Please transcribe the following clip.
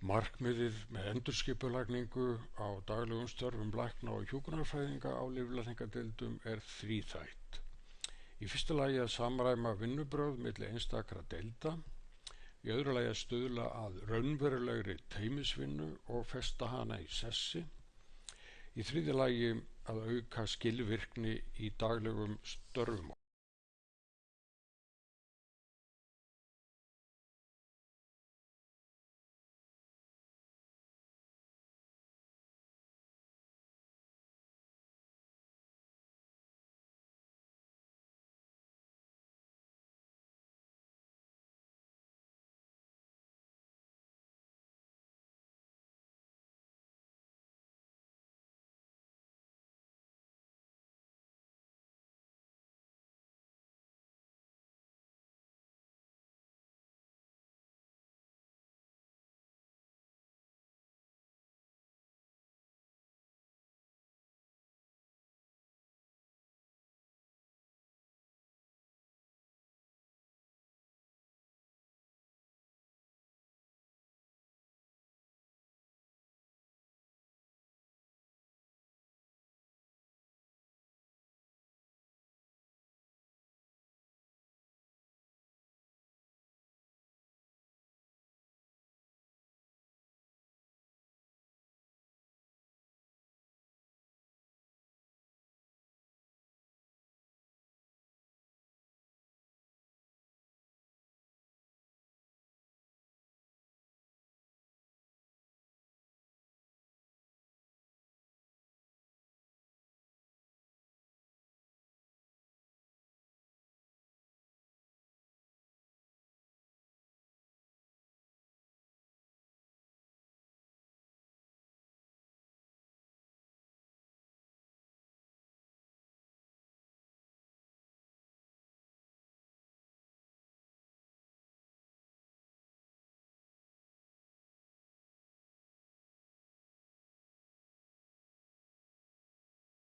Markmiðið með endurskipulagningu á daglegum störfum lækna og hjúkrunarfræðinga á lyflækningadeildum er þríþætt. Í fyrsta lagi að samræma vinnubrögð milli einstakra deilda, í öðru lagi að stuðla að raunverulegri teymisvinnu og festa hana í sessi, í þriðja lagi að auka skilvirkni í daglegum störfum